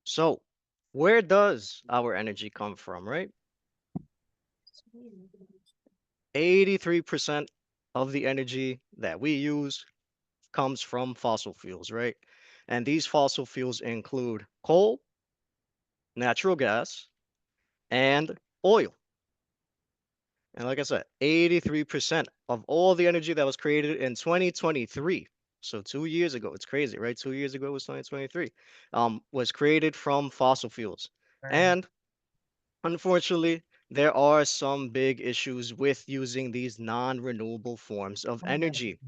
So, where does our energy come from, right? 83% of the energy that we use comes from fossil fuels, right? And these fossil fuels include coal, natural gas, and oil. And like I said, 83% of all the energy that was created in 2023. So 2 years ago, it's crazy, right? 2 years ago was 2023, was created from fossil fuels. And unfortunately, there are some big issues with using these non-renewable forms of energy.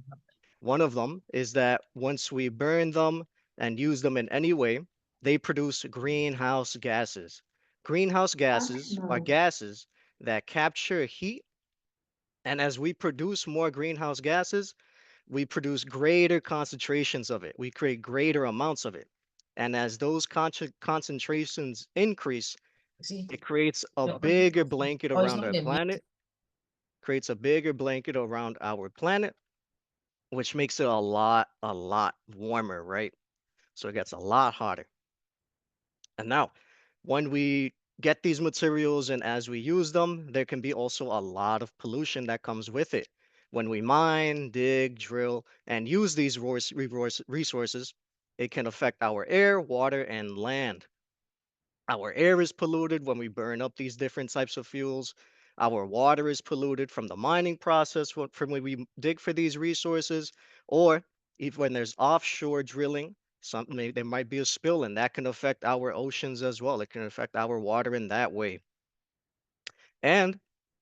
One of them is that once we burn them and use them in any way, they produce greenhouse gases. Greenhouse gases are gases that capture heat, and as we produce more greenhouse gases, we produce greater concentrations of it. We create greater amounts of it. And as those concentrations increase, it creates a bigger blanket around our planet, creates a bigger blanket around our planet, which makes it a lot warmer, right? So it gets a lot hotter. And now, when we get these materials and as we use them, there can be also a lot of pollution that comes with it. When we mine, dig, drill, and use these resources, it can affect our air, water, and land. Our air is polluted when we burn up these different types of fuels. Our water is polluted from the mining process from when we dig for these resources, or if when there's offshore drilling, something there might be a spill, and that can affect our oceans as well. It can affect our water in that way. And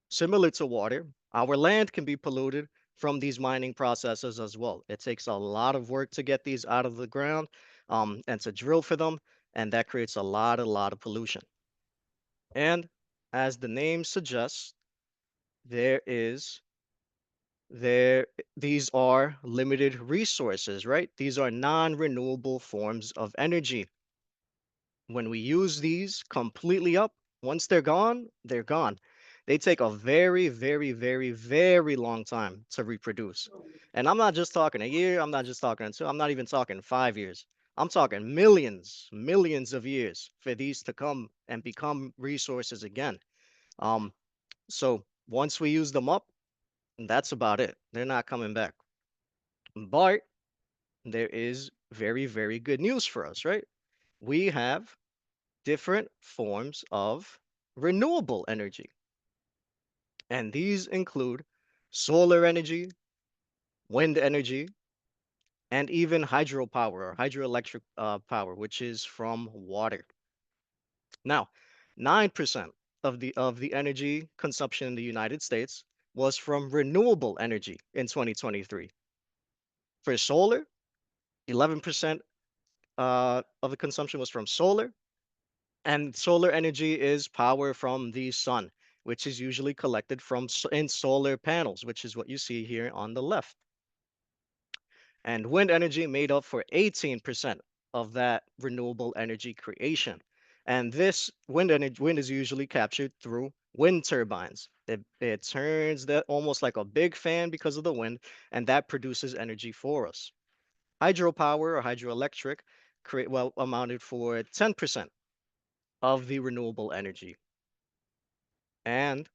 similar to water, our land can be polluted from these mining processes as well. It takes a lot of work to get these out of the ground, and to drill for them, and that creates a lot of pollution. And as the name suggests, there is there these are limited resources, right? These are non-renewable forms of energy. When we use these completely up, once they're gone, they're gone. They take a very, very, very, very long time to reproduce. And I'm not just talking a year, I'm not just talking two, I'm not even talking 5 years. I'm talking millions, millions of years for these to come and become resources again. Um, so once we use them up, that's about it. They're not coming back. But there is very, very good news for us, right? We have different forms of renewable energy. And these include solar energy, wind energy, and even hydropower or hydroelectric power, which is from water. Now, 9% of the energy consumption in the United States was from renewable energy in 2023. For solar, 11% of the consumption was from solar, and solar energy is power from the sun, which is usually collected from in solar panels, which is what you see here on the left. And wind energy made up for 18% of that renewable energy creation. And this wind is usually captured through wind turbines. It turns that almost like a big fan because of the wind, and that produces energy for us. Hydropower or hydroelectric amounted for 10% of the renewable energy. And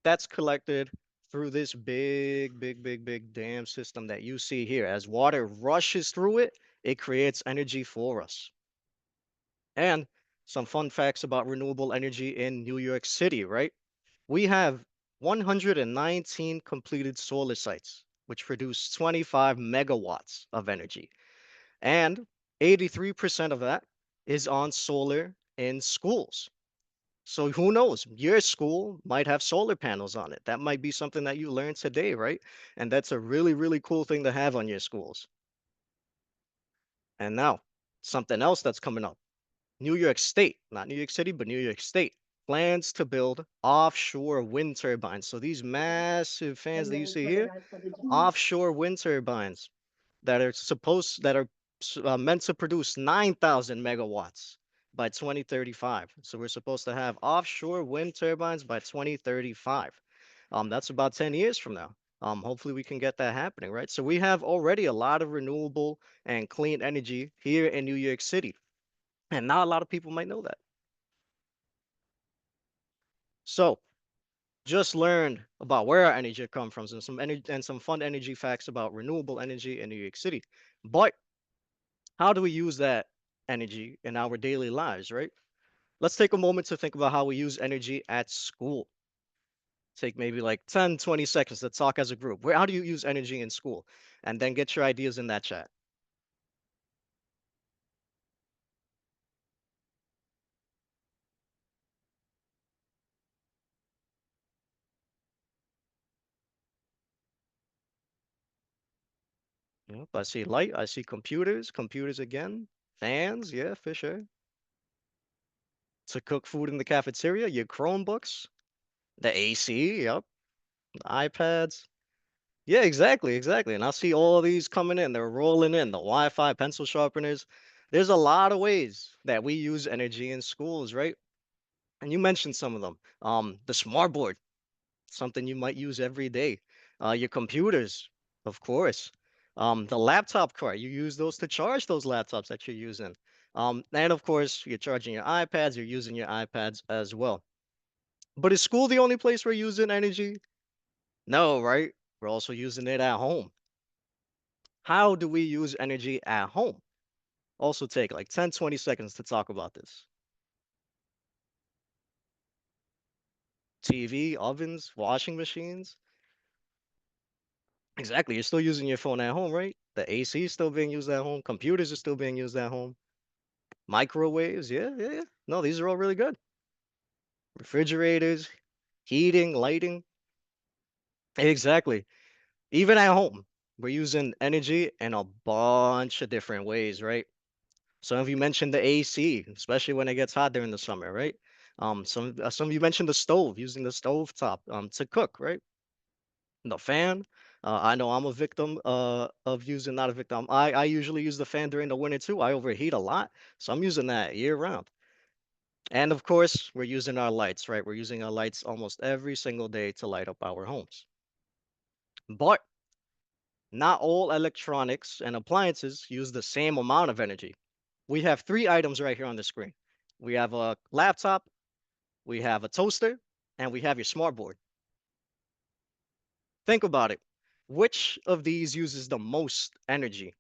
that's collected through this big, big, big, big dam system that you see here. As water rushes through it, it creates energy for us. And some fun facts about renewable energy in New York City, right? We have 119 completed solar sites, which produce 25 megawatts of energy. And 83% of that is on solar in schools. So who knows? Your school might have solar panels on it. That might be something that you learned today, right? And that's a really, really cool thing to have on your schools. And now, something else that's coming up. New York State, not New York City, but New York State plans to build offshore wind turbines. So these massive fans that you see here, offshore wind turbines that are meant to produce 9,000 megawatts by 2035. So we're supposed to have offshore wind turbines by 2035. That's about 10 years from now. Hopefully we can get that happening, right? So we have already a lot of renewable and clean energy here in New York City. And not a lot of people might know that. So, just learned about where our energy comes from and some energy and some fun energy facts about renewable energy in New York City. But how do we use that energy in our daily lives, right? Let's take a moment to think about how we use energy at school. Take maybe like 10, 20 seconds to talk as a group. How do you use energy in school? And then get your ideas in that chat. Yep, I see light, I see computers, computers again, fans, yeah, for sure. To cook food in the cafeteria, your Chromebooks, the AC, yep, the iPads. Yeah, exactly, exactly. And I see all of these coming in. They're rolling in. The Wi-Fi, pencil sharpeners. There's a lot of ways that we use energy in schools, right? And you mentioned some of them. The smart board, something you might use every day. Your computers, of course. The laptop cart, you use those to charge those laptops that you're using. And of course, you're charging your iPads, you're using your iPads as well. But is school the only place we're using energy? No, right? We're also using it at home. How do we use energy at home? Also take like 10, 20 seconds to talk about this. TV, ovens, washing machines. Exactly. You're still using your phone at home, right? The AC is still being used at home. Computers are still being used at home. Microwaves. Yeah, yeah, yeah. No, these are all really good. Refrigerators, heating, lighting. Exactly. Even at home, we're using energy in a bunch of different ways, right? Some of you mentioned the AC, especially when it gets hot during the summer, right? Some of you mentioned the stove, using the stove top to cook, right? The fan. I know I'm a victim of using, not a victim. I usually use the fan during the winter too. I overheat a lot, so I'm using that year round. And of course, we're using our lights, right? We're using our lights almost every single day to light up our homes. But not all electronics and appliances use the same amount of energy. We have three items right here on the screen. We have a laptop, we have a toaster, and we have your smart board. Think about it. Which of these uses the most energy?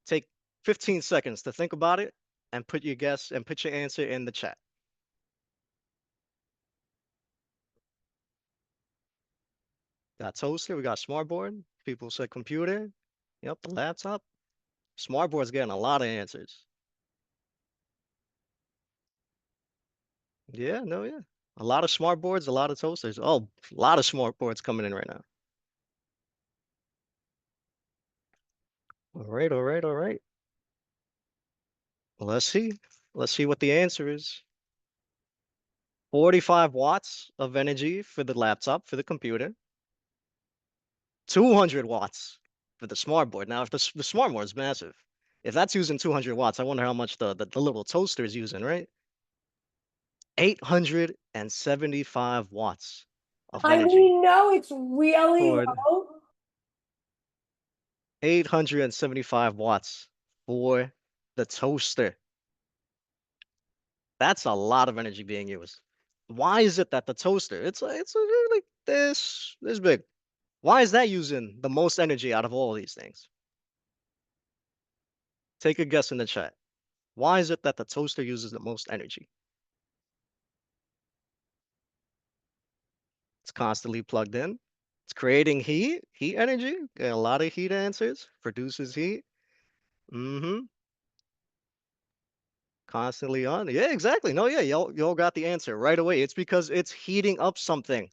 Take 15 seconds to think about it and put your guess and put your answer in the chat. Got toaster, we got smart board. People said computer. Yep, the laptop. Smart board's getting a lot of answers. Yeah, no, yeah. A lot of smart boards, a lot of toasters. Oh, a lot of smart boards coming in right now. All right, all right, all right. Well, let's see. Let's see what the answer is. 45 watts of energy for the laptop, for the computer. 200 watts for the smart board. Now, if the smart board is massive, if that's using 200 watts, I wonder how much the little toaster is using, right? 875 watts of I energy mean, no, it's really for low. 875 watts for the toaster. That's a lot of energy being used. Why is it that the toaster, like this big. Why is that using the most energy out of all these things? Take a guess in the chat. Why is it that the toaster uses the most energy? It's constantly plugged in. It's creating heat energy. Got a lot of heat answers. Produces heat. Mm-hmm. Constantly on. Yeah, exactly. No, yeah, y'all got the answer right away. It's because it's heating up something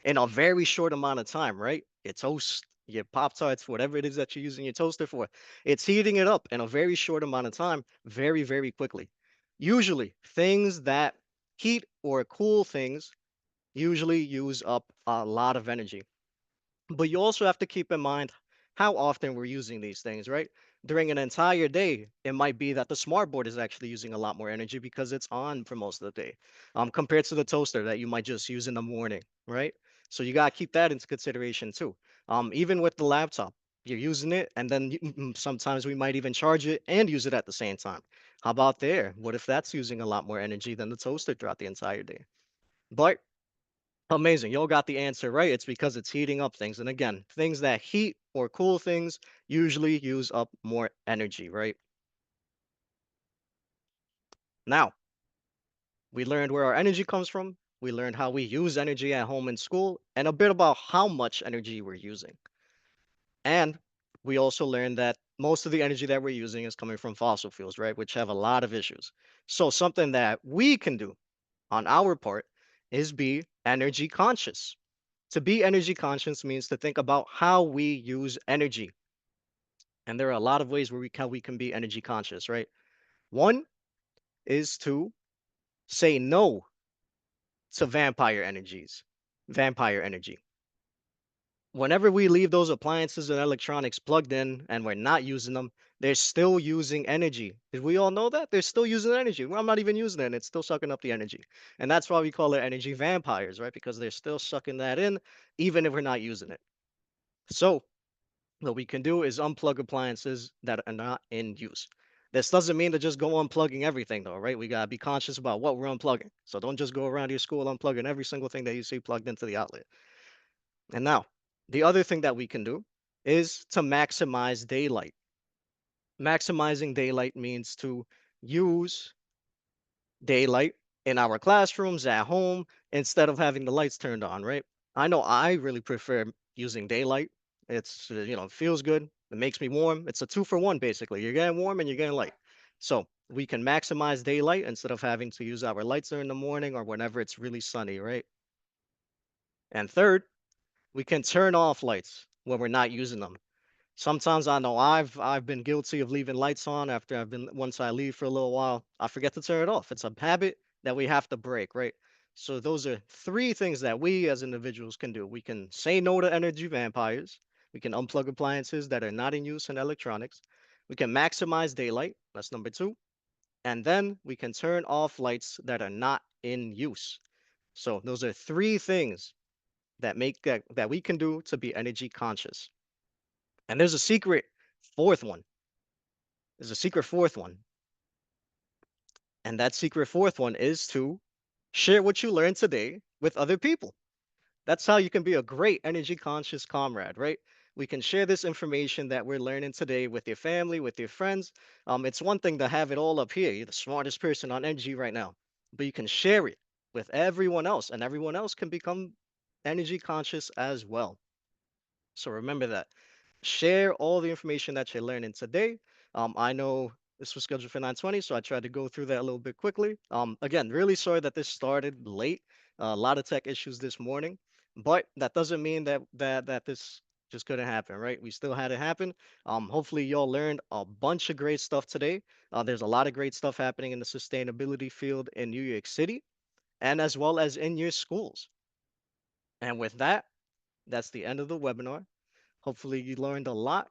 in a very short amount of time, right? Your toast, your Pop Tarts, whatever it is that you're using your toaster for, it's heating it up in a very short amount of time, very, very quickly. Usually, things that heat or cool things usually use up a lot of energy. But you also have to keep in mind how often we're using these things, right? During an entire day, it might be that the smart board is actually using a lot more energy because it's on for most of the day, compared to the toaster that you might just use in the morning, right? So you gotta keep that into consideration too. Even with the laptop, You're using it, and then sometimes we might even charge it and use it at the same time. How about there? What if that's using a lot more energy than the toaster throughout the entire day? But amazing, y'all got the answer right. It's because it's heating up things. And again, things that heat or cool things usually use up more energy, right? Now, we learned where our energy comes from. We learned how we use energy at home and school, and a bit about how much energy we're using. And we also learned that most of the energy that we're using is coming from fossil fuels, right? Which have a lot of issues. So, something that we can do on our part is be energy conscious. To be energy conscious means to think about how we use energy. And there are a lot of ways where how we can be energy conscious, right? One is to say no to vampire energy. Whenever we leave those appliances and electronics plugged in and we're not using them, they're still using energy. Did we all know that? They're still using energy. Well, I'm not even using it, and it's still sucking up the energy. And that's why we call it energy vampires, right? Because they're still sucking that in, even if we're not using it. So, what we can do is unplug appliances that are not in use. This doesn't mean to just go unplugging everything, though, right? We gotta be conscious about what we're unplugging. So don't just go around your school unplugging every single thing that you see plugged into the outlet. And now, the other thing that we can do is to maximize daylight. Maximizing daylight means to use daylight in our classrooms, at home, instead of having the lights turned on, right? I know I really prefer using daylight. It's, feels good. It makes me warm. It's a two for one, basically. You're getting warm and you're getting light. So we can maximize daylight instead of having to use our lights in the morning or whenever it's really sunny, right? And third, we can turn off lights when we're not using them. Sometimes I know I've been guilty of leaving lights on after once I leave for a little while, I forget to turn it off. It's a habit that we have to break, right? So those are three things that we as individuals can do. We can say no to energy vampires. We can unplug appliances that are not in use and electronics. We can maximize daylight. That's number two. And then we can turn off lights that are not in use. So those are three things that we can do to be energy conscious. And there's a secret fourth one. There's a secret fourth one. And that secret fourth one is to share what you learned today with other people. That's how you can be a great energy conscious comrade, right? We can share this information that we're learning today with your family, with your friends. It's one thing to have it all up here. You're the smartest person on energy right now, but you can share it with everyone else, and everyone else can become energy conscious as well. So remember that. Share all the information that you're learning today. I know this was scheduled for 9:20, so I tried to go through that a little bit quickly. Again, really sorry that this started late. A lot of tech issues this morning, but that doesn't mean that this just couldn't happen, right? We still had it happen. Hopefully, y'all learned a bunch of great stuff today. There's a lot of great stuff happening in the sustainability field in New York City, and as well as in your schools. And with that, that's the end of the webinar. Hopefully, you learned a lot,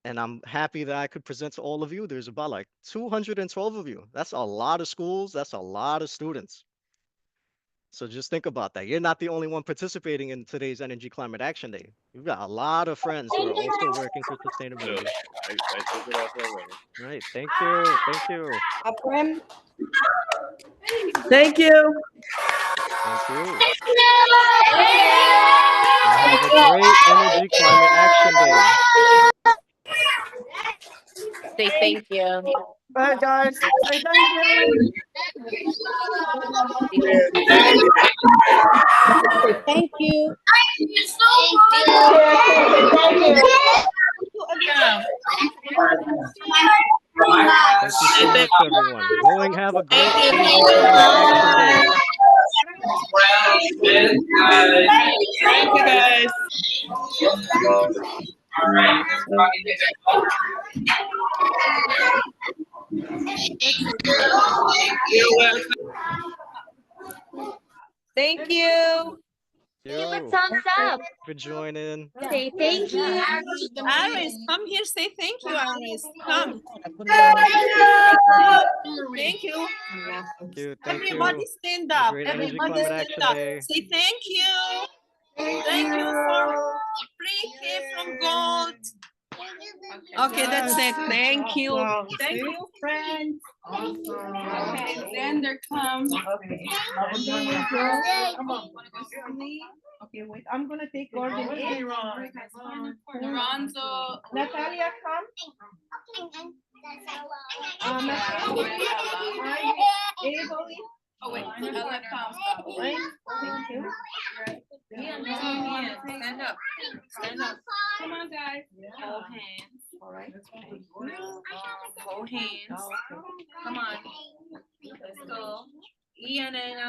and I'm happy that I could present to all of you. There's about like 212 of you. That's a lot of schools. That's a lot of students. So just think about that. You're not the only one participating in today's Energy Climate Action Day. You've got a lot of friends who are also working for So sustainability. I took it off already. Right. Thank you. Thank you. Aprem. Thank you. Thank you. And have a great Energy Climate Action Day. Say thank you. Bye, guys. Say thank you. Say thank you. Thank you so much, everyone. Go and have a great Energy Climate Action Day. Thank you, guys. You're welcome. Thank you. Give a Thumbs up. for joining. Say thank you. Iris, come here. Say thank you, Iris. Come. Thank you. Thank you. Thank Everybody you. stand Have a up. great Energy Everybody Climate stand Action up. Day. Say thank you. Thank you for free cake from gold. Okay, that's it. Thank you. Wow. Thank you, friends. Okay, then there comes. Okay. Come on. Okay, wait. I'm gonna take Gordon in. Ronzo. Natalia, come. Mackenzie. Avery. Oh wait, Ella comes. Right? Thank you. Stand up. Stand up. Come on, guys. Hold hands. All right. Hold hands. Come on. Let's go. Ian and